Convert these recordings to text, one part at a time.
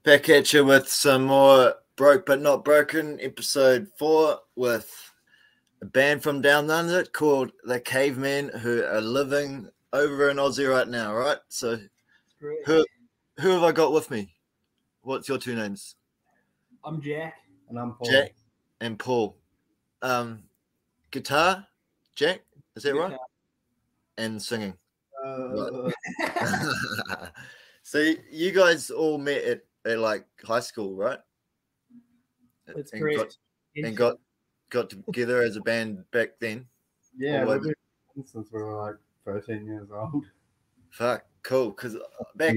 Back at you with some more Broke But Not Broken, episode 4, with a band from down under called the Cavemen, who are living over in Aussie right now, right? So who have I got with me? What's your two names? I'm Jack. And I'm Paul. Jack and Paul. Guitar, Jack, is that right? And singing. Right. So you guys all met at like high school, right? That's correct. Got together as a band back then. Yeah, we've been since we were like 13 years old. Fuck, cool. Because back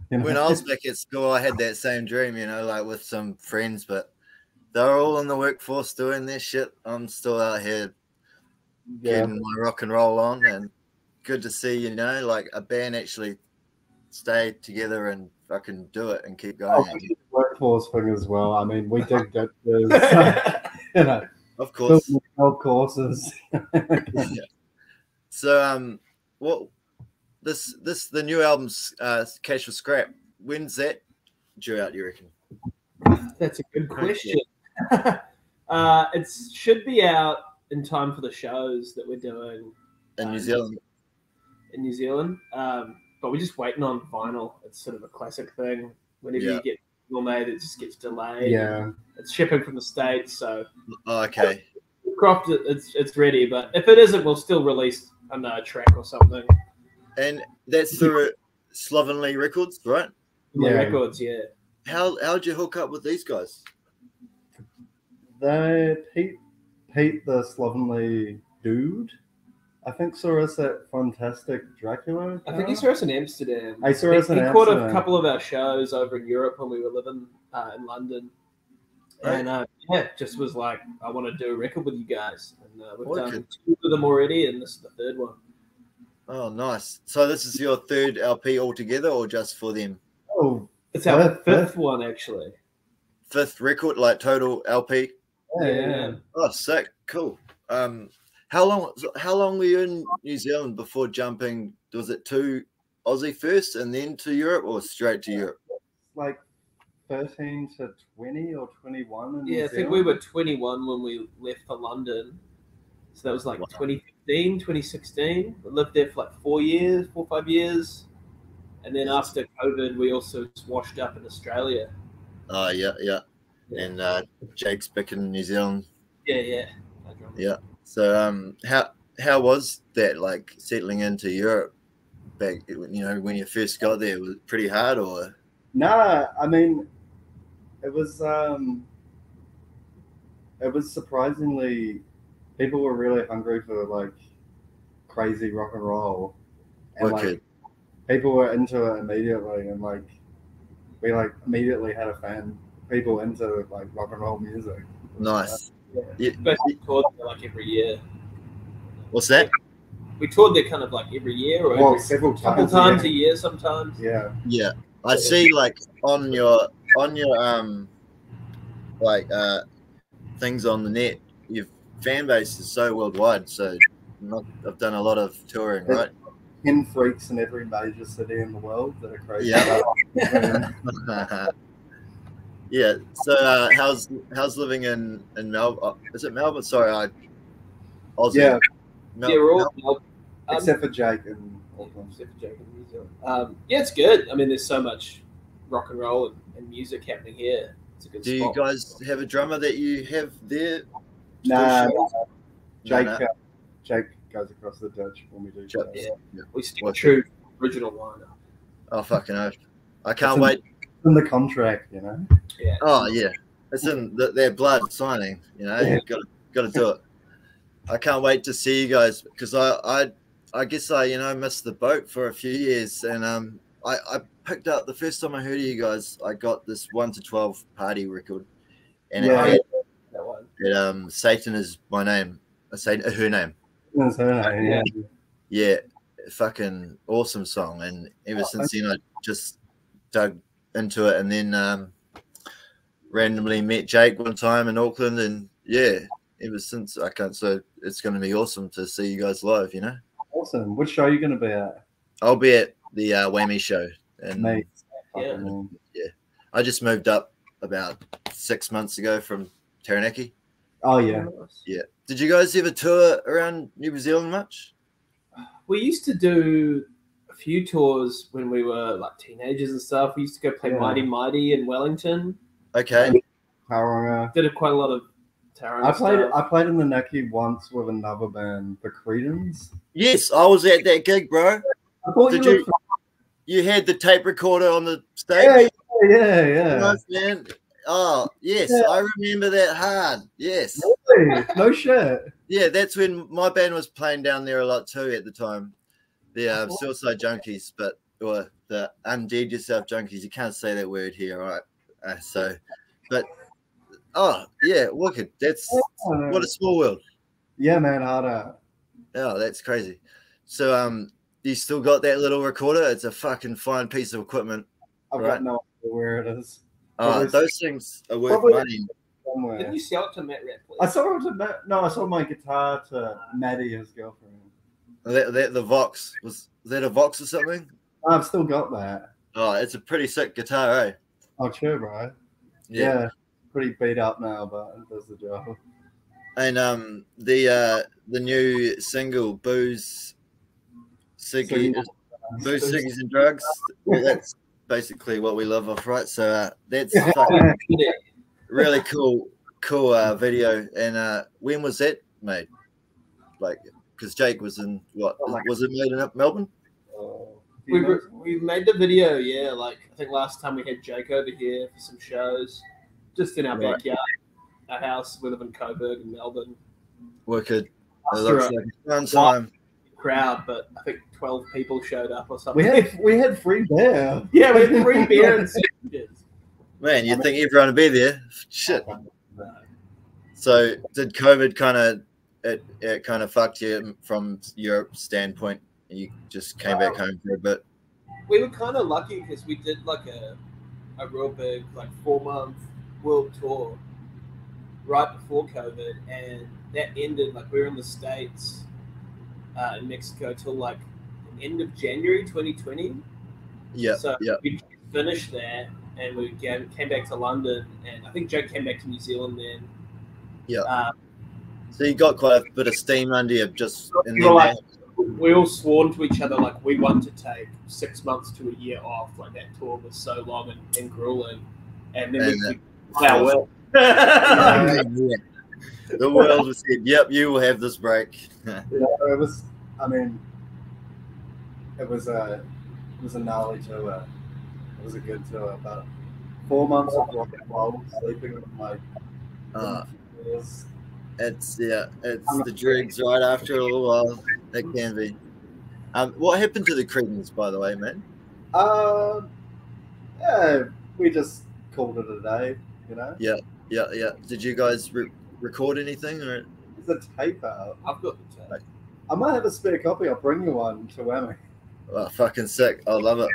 when I was back at school, I had that same dream, like with some friends, but they're all in the workforce doing their shit. I'm still out here getting my rock and roll on, and good to see, like a band actually stay together and fucking do it and keep going. Workforce thing as well. I mean, we did get this, of course, courses. Yeah. So, what the new album's Cash for Scrap. When's that due out, you reckon? That's a good question. It should be out in time for the shows that we're doing in New Zealand. But we're just waiting on vinyl. It's sort of a classic thing. Whenever you get vinyl made, it just gets delayed. Yeah, it's shipping from the States, so okay. Croft, it's ready. But if it isn't, we'll still release a track or something. And that's through Slovenly Records, right? Records, yeah. How'd you hook up with these guys? Pete, the slovenly dude, I think saw us at Fantastic Dracula. I think he saw us in Amsterdam. He caught a couple of our shows over in Europe when we were living in London. Right. And just was like, I want to do a record with you guys. And we've done 2 of them already, and this is the 3rd one. Oh, nice. So this is your 3rd LP altogether, or just for them? Oh, it's our 5th one, actually. 5th record, like total LP? Yeah. Oh, sick. Cool. How long were you in New Zealand before jumping? Was it to Aussie first and then to Europe, or straight to Europe? Like 13 to 20 or 21 in New Zealand? I think we were 21 when we left for London. So that was like 2015, 2016. We lived there for like 4 or 5 years. And then after COVID, we also washed up in Australia. Oh, yeah. And Jake's back in New Zealand. Yeah. So how was that, like, settling into Europe back, when you first got there? Was it pretty hard, or? Nah, I mean, it was surprisingly, people were really hungry for like crazy rock and roll, and like people were into it immediately, and like we like immediately had a fan, people into like rock and roll music. Nice. Yeah. We toured there like every year. What's that? We toured there kind of like every year, or several times a year sometimes. Yeah. I see, like on your things on the net, your fan base is so worldwide. So I've done a lot of touring, right? 10 freaks in every major city in the world that are crazy. Yeah. Yeah. So how's living in Melbourne? Is it Melbourne? Sorry, Aussie. Yeah. We're all Melbourne. Except for Jake and Auckland. Except for Jake and New Zealand. Yeah, it's good. I mean, there's so much rock and roll and music happening here. It's a good spot. Do you guys have a drummer that you have there? Nah. Jake goes across the ditch when we do shows. Yeah. We stick true to the original lineup. Oh, fucking oath. I can't wait. In the contract, Yeah. Oh, yeah. It's in their blood signing, You've got to do it. I can't wait to see you guys, because I guess I missed the boat for a few years, and I picked up the first time I heard of you guys. I got this 1 to 12 party record, and it had Satan is my name. Her name. That's her name. Yeah, fucking awesome song, and ever since then I just dug into it, and then randomly met Jake one time in Auckland, and ever since I can't. So it's going to be awesome to see you guys live. Awesome. Which show are you going to be at? I'll be at the Whammy show, and Mate. Yeah. I just moved up about 6 months ago from Taranaki. Oh yeah. Yeah. Did you guys ever tour around New Zealand much? We used to do a few tours when we were like teenagers and stuff. We used to go play Mighty Mighty in Wellington. Okay. Tauranga. Did quite a lot of Tauranga stuff. I played in the Neki once with another band, the Credence. Yes, I was at that gig, bro. I thought you had the tape recorder on the stage? Yeah. Nice, man. Oh, yes, yeah. I remember that hard. Yes. Really? No shit. Yeah, that's when my band was playing down there a lot too at the time. The Suicide Junkies, or the Undead Yourself Junkies. You can't say that word here, right? Oh, yeah, wicked. That's what a small world. Yeah, man, hard out. Oh, that's crazy. So, you still got that little recorder? It's a fucking fine piece of equipment. I've got no idea where it is. Oh, those things are worth money. Somewhere. Didn't you sell it to Matt Radcliffe? I saw it to Matt. No, I sold my guitar to Maddie, his girlfriend. The Vox. Was that a Vox or something? I've still got that. Oh, it's a pretty sick guitar, eh? Oh, true, bro. Yeah. Pretty beat up now, but it does the job. And the new single, Booze, Ciggies and Drugs. Well, that's basically what we live off, right? So that's fucking really cool video. And when was that made? Like, because Jake was in was it made in Melbourne? We made the video, yeah. Like I think last time we had Jake over here for some shows, just in our backyard, our house. We live in Coburg in Melbourne. Wicked. It looks like a fun time. Crowd, but I think 12 people showed up or something. We had free beer. Yeah, we had free beer and sandwiches. Man, you'd think everyone would be there. Shit. So did COVID kind of fucked you from your standpoint? You just came back home for a bit. We were kind of lucky because we did like a real big 4-month world tour right before COVID, and that ended we were in the States. In Mexico till the end of January 2020. Yeah. So we finished that and we came back to London, and I think Jake came back to New Zealand then. Yeah. So you got quite a bit of steam under you just in we all sworn to each other we want to take 6 months to a year off. That tour was so long and grueling, and then we the world said, "Yep, you will have this break." It was. I mean, it was a gnarly tour. It was a good tour, but 4 months of rock and roll, sleeping with it's the dregs right after a little while. It can be. What happened to the Cretans, by the way, man? Yeah, we just called it a day, you know. Yeah. Did you guys record anything or? It's a tape out. I've got the tape. I might have a spare copy. I'll bring you one to Whammy. Oh, fucking sick! I love it,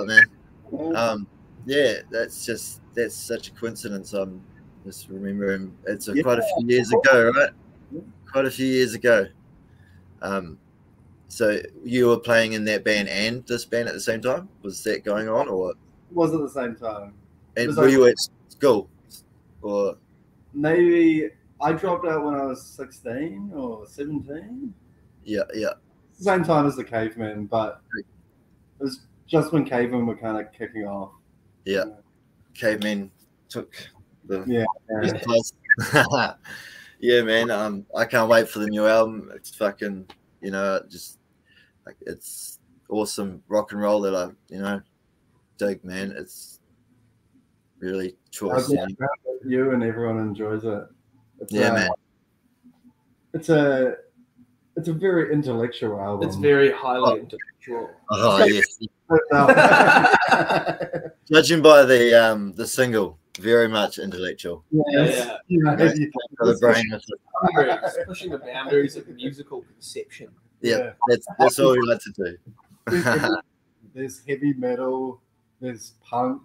man. Yeah, that's such a coincidence. I'm just remembering it's quite a few years ago, right? Quite a few years ago. So you were playing in that band and this band at the same time? Was that going on, or was it the same time? And were you at school, or maybe I dropped out when I was 16 or 17? Yeah. Same time as the Cavemen, but it was just when Cavemen were kind of kicking off. Yeah. Cavemen took the place. Yeah, man. I can't wait for the new album. It's fucking, just it's awesome rock and roll that I, dig, man. It's really choice. You and everyone enjoys it. Man. It's a very intellectual album. It's very highly intellectual. Oh yes. Judging by the single, very much intellectual. Yeah. The brain is pushing the boundaries of musical conception. Yeah. That's all we like to do. There's heavy metal, there's punk,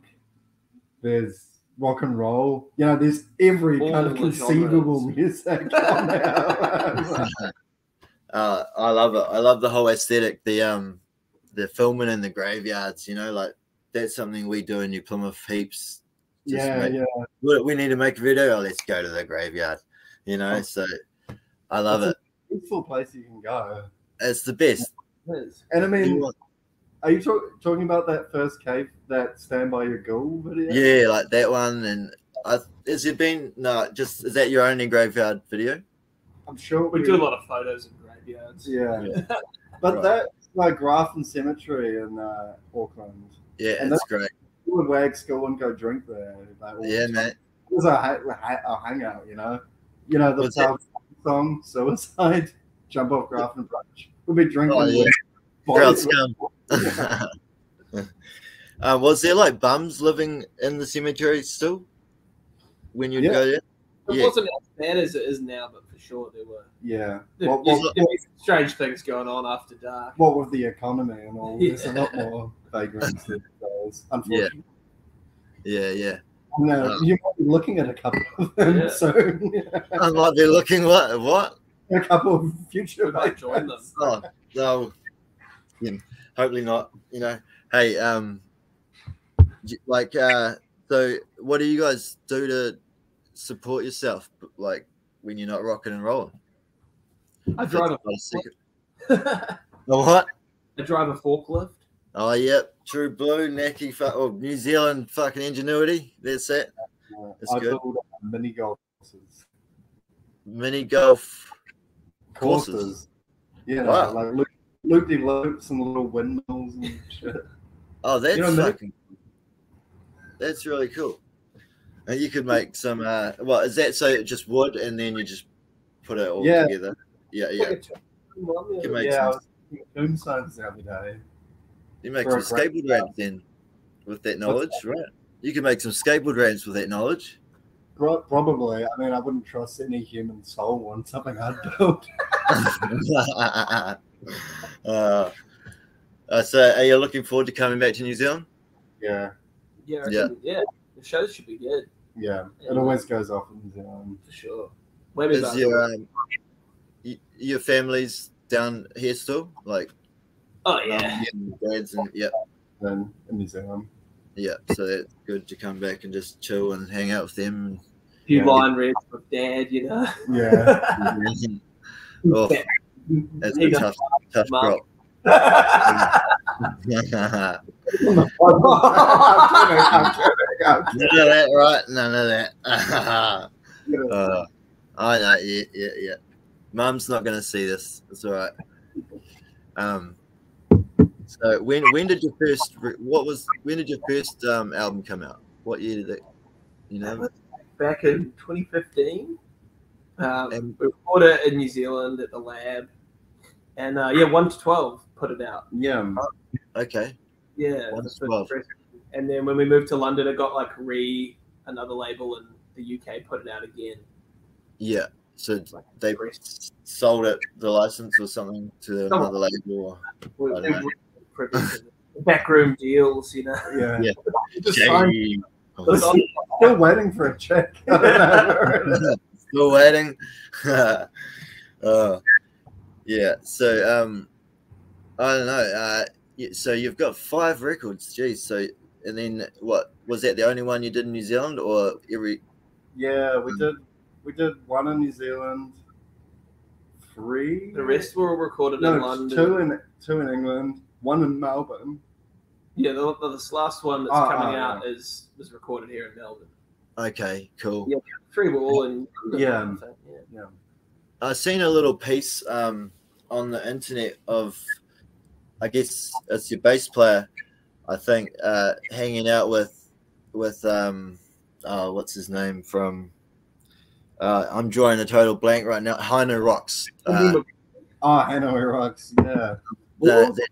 there's rock and roll. There's every kind of conceivable music. I love it. I love the whole aesthetic. The filming in the graveyards, that's something we do in New Plymouth heaps. We need to make a video. Oh, let's go to the graveyard. You know, so I love it. Peaceful place you can go. It's the best. And I mean, are you talking about that first cave, that Stand By Your Ghoul video? Yeah, like that one. And has it been? No, just is that your only graveyard video? I'm sure we do a lot of photos in graveyards. Yeah. But that's like Grafton Cemetery in Auckland. Yeah, and it's great. You would wag school and go drink there. Yeah, mate. It was a hangout, you know. You know the song "Suicide," jump off Grafton Bridge. We'll be drinking. Oh, yeah. Crowd scum. Was there like bums living in the cemetery still when you'd go there? It wasn't as bad as it is now, but for sure there were. Yeah. There'd be strange things going on after dark. What with the economy and all, there's a lot more vagrants these days, unfortunately. Yeah. No, you might be looking at a couple of them soon. I might be looking what? A couple of future might join them. Oh no, hopefully not. You know, hey, so what do you guys do to support yourself, like when you're not rocking and rolling? I drive a what? I drive a forklift. Oh, yep. True blue, Naki, New Zealand fucking ingenuity. That's it. That's good. build mini golf courses. Mini golf courses. Yeah, like loop-de-loops and little windmills and shit. Oh, that's that's really cool. And you could make some, is that so just wood and then you just put it all together? Yeah. I was making tombstones the other day. You make some skateboard ramps then with that knowledge, right? You can make some skateboard ramps with that knowledge. Probably. I mean, I wouldn't trust any human soul on something I'd built. So are you looking forward to coming back to New Zealand? Yeah. Yeah. The shows should be good. Yeah. It always goes off in New Zealand. For sure. Is your family's down here still? Like, oh yeah, dads and in New Zealand. Yeah, so that's good to come back and just chill and hang out with them. A few line reads with Dad, you know. Yeah. That's a tough crop. None of that, right? None of that. I know. Yeah. Mum's not going to see this. It's all right. So when did your first album come out? What year did it? You know, back in 2015. We recorded it in New Zealand at the lab, and 1 to 12 put it out. Yeah. Okay. Yeah. 1 to 12. And then when we moved to London, it got like another label in the UK put it out again. Yeah. So they sold it, the license or something, to another label. Or, I don't know. Backroom deals, you know. Yeah. Still waiting for a check. Still waiting. Yeah. So I don't know. So you've got 5 records. Geez. So and then what was that? The only one you did in New Zealand, or every? Yeah, we did. We did 1 in New Zealand, 3. The rest were recorded in London. 2 in England, 1 in Melbourne. Yeah, this last one that's coming out was recorded here in Melbourne. Okay, cool. Yeah, 3 were all in London. Yeah. I've seen a little piece on the internet of, I guess it's your bass player, I think, hanging out with what's his name from. I'm drawing a total blank right now. Hino Rocks. Hino Rocks. Yeah. That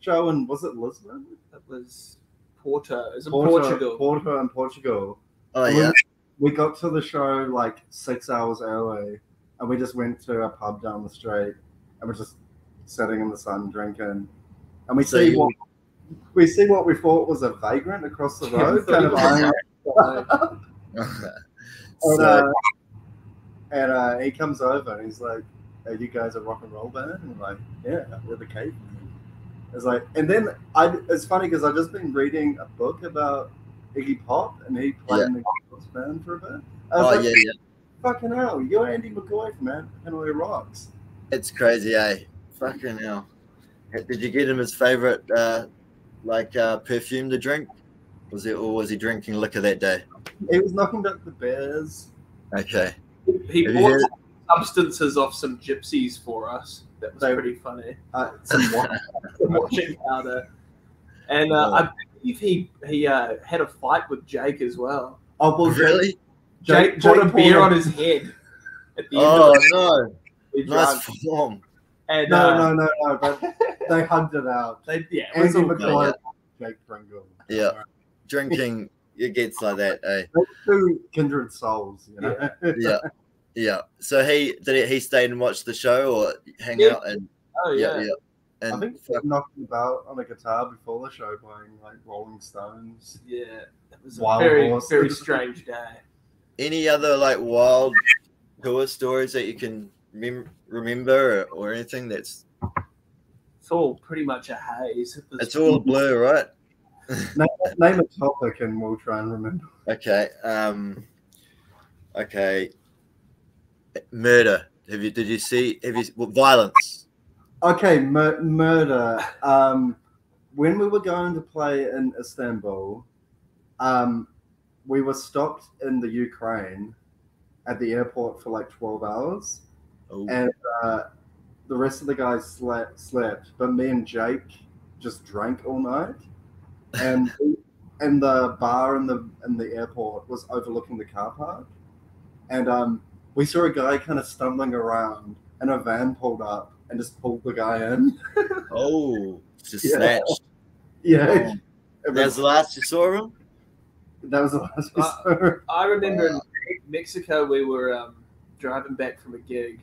show, and was it Lisbon? It was Porto. It was in Portugal. Porto and Portugal. Oh yeah. We got to the show like 6 hours early, and we just went to a pub down the street, and we're just sitting in the sun drinking, and we see what we thought was a vagrant across the road, kind of eyeing. And he comes over and he's like, "Are you guys a rock and roll band?" And we're like, "Yeah, we're the Cavemen." It's like, and then it's funny because I've just been reading a book about Iggy Pop, and he played in the Ghost band for a bit. Yeah. Fucking hell, you're Andy McCoy from Hanoi Rocks. It's crazy, eh? Fucking hell. Did you get him his favorite perfume to drink? Was he drinking liquor that day? He was knocking back the beers. Okay. He bought substances off some gypsies for us. That was pretty funny. Some watching powder. And I believe he had a fight with Jake as well. Oh, well, really? Jake poured a beer on his head at the end of the no. Nice form. And, no, but they hugged it out. It was all good. Jake Pringle. Yeah. Drinking, it gets like that, eh? They're two kindred souls, you know? Yeah. So he stayed and watched the show or hang out and yeah. And I think he was knocking about on a guitar before the show, playing like Rolling Stones. Yeah, it was Wild a very Horse. very strange day. Any other like wild tour stories that you can remember or anything that's? It's all pretty much a haze. It's all a blur, right? Name a topic and we'll try and remember. Okay. Okay. Murder. Did you see violence? Okay, murder. When we were going to play in Istanbul, we were stopped in the Ukraine at the airport for like 12 hours. Oh. And the rest of the guys slept, but me and Jake just drank all night. And the bar in the airport was overlooking the car park. And we saw a guy kind of stumbling around, and a van pulled up and just pulled the guy in. Oh, just snatched. Yeah. Oh. That was the last you saw him? That was the last we saw. I remember in Mexico, we were driving back from a gig,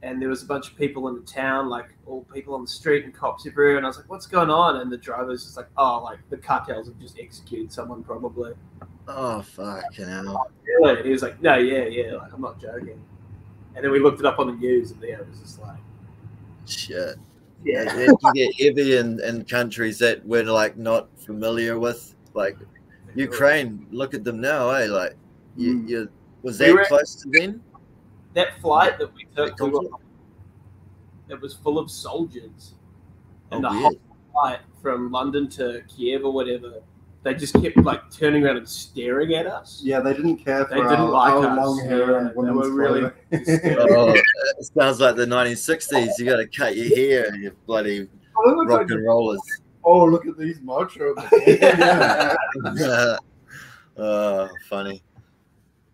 and there was a bunch of people in the town, like all people on the street and cops everywhere. And I was like, what's going on? And the driver's just like, oh, like the cartels have just executed someone probably. Oh, fucking hell. Really? And he was like, no, yeah, like I'm not joking. And then we looked it up on the news, and it was just like, shit. Yeah. It can get heavy in countries that we're like not familiar with, like Ukraine. Look at them now, eh? Like, was that close to them? That flight that we took, it was full of soldiers, and the whole flight from London to Kiev or whatever, they just kept like turning around and staring at us. Yeah, they didn't care for our long hair and they were really. It sounds like the 1960s. You got to cut your hair, you bloody rock and rollers. Oh, look at these macho. Funny,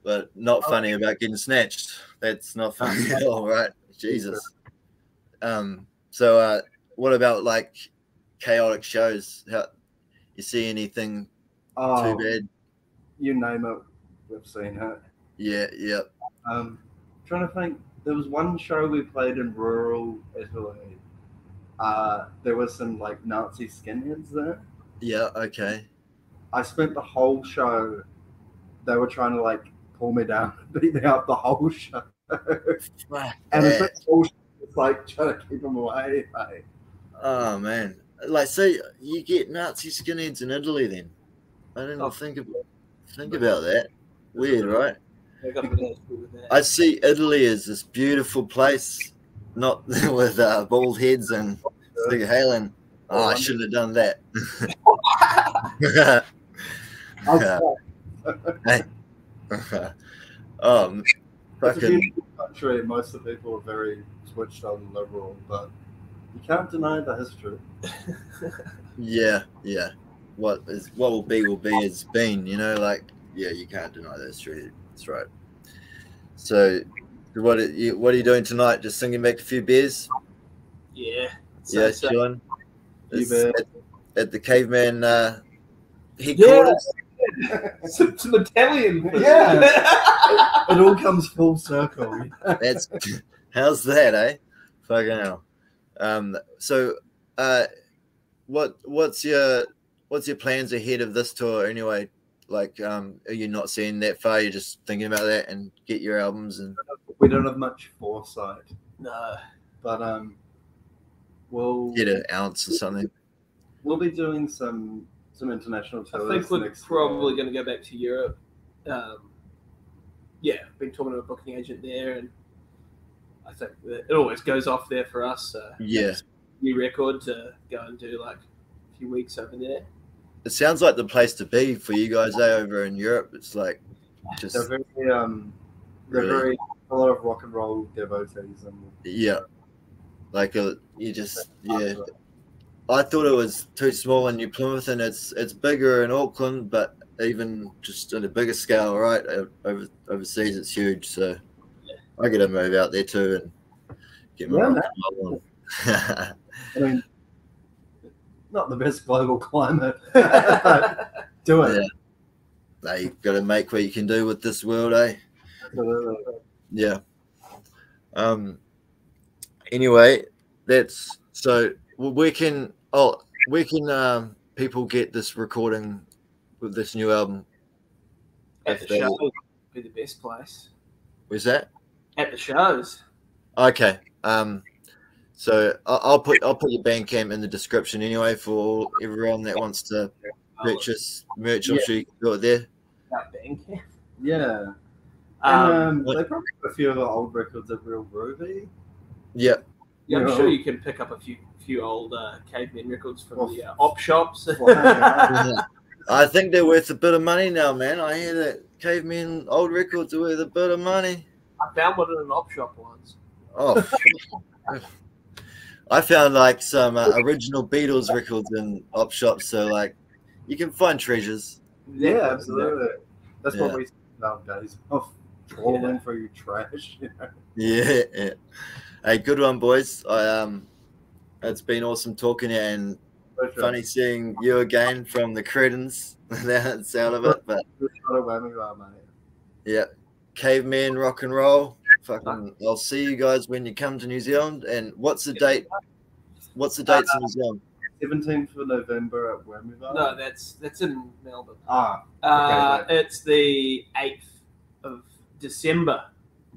but not funny about getting snatched. That's not funny at all, right? Jesus. So what about like chaotic shows? You see anything too bad? You name it, we've seen it. Yeah. Trying to think. There was one show we played in rural Italy. There was some like Nazi skinheads there. Yeah. Okay. I spent the whole show. They were trying to like pull me down, beat me up the whole show. And it's like trying to keep them away. Mate. Oh man. Like, so you get Nazi skinheads in Italy then? I didn't think about that. Weird, right? I see Italy as this beautiful place, not with bald heads and big hailing. Oh, I shouldn't have done that. Fucking country. Most of the people are very switched on and liberal, but you can't deny the history. Yeah. What will be has been, you know, like, yeah, you can't deny the history. That's right. So what are you doing tonight? Just singing back a few beers? Yeah. Chilling. At the Cavemen headquarters. Yeah. Some Italian. Yeah. It all comes full circle. That's how's that, eh? Fucking hell. So what's your plans ahead of this tour anyway? Like, are you not seeing that far? You're just thinking about that and get your albums and we don't have much foresight. No. But we'll get an ounce or something. We'll be doing some some international tours. I think we're probably going to go back to Europe. Yeah, been talking to a booking agent there, and I think that it always goes off there for us. Yeah. New record to go and do like a few weeks over there. It sounds like the place to be for you guys, over in Europe. It's like just they're very a lot of rock and roll devotees, and yeah, like you just I thought it was too small in New Plymouth, and it's bigger in Auckland, but even just on a bigger scale, right? Overseas, it's huge. So I got to move out there too and get my rock and roll on. I mean, not the best global climate, but do it. Yeah. Now you've got to make what you can do with this world, eh? Yeah. Anyway, that's so. Where can people get this recording with this new album? At the shows would be the best place. Where's that? At the shows. Okay. So I'll put your Bandcamp in the description anyway for everyone that wants to purchase merch. I'm sure you can do it there. Bandcamp. Yeah. And they probably have a few of the old records of Real Groovy. Yeah. Yeah, I'm sure you can pick up a few old Cavemen records from the op shops. I think they're worth a bit of money now, man. I hear that Cavemen old records are worth a bit of money. I found one in an op shop once. Oh, I found like some original Beatles records in op shops. So like, you can find treasures. Yeah, absolutely. That's what we nowadays. Trawling through trash. Yeah. Hey, good one, boys. It's been awesome talking to you, and funny seeing you again from the Cretins. That's out of it, but yeah, Cavemen rock and roll. Fucking, I'll see you guys when you come to New Zealand. And what's the date? What's the dates in New Zealand? 17th of November at Wembley. No, that's in Melbourne. Okay, it's the 8th of December.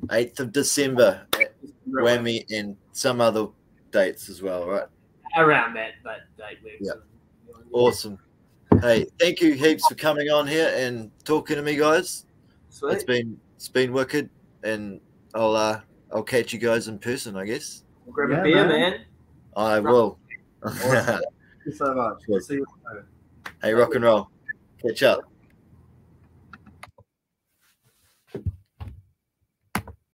8th of December at Whammy, and some other dates as well, right? Around that date. Yeah. Awesome. Hey, thank you heaps for coming on here and talking to me, guys. Sweet. It's been wicked, and I'll catch you guys in person, I guess. Grab a beer, man. I will. Awesome. Thank you so much. See you later. Hey, rock and roll. Catch up.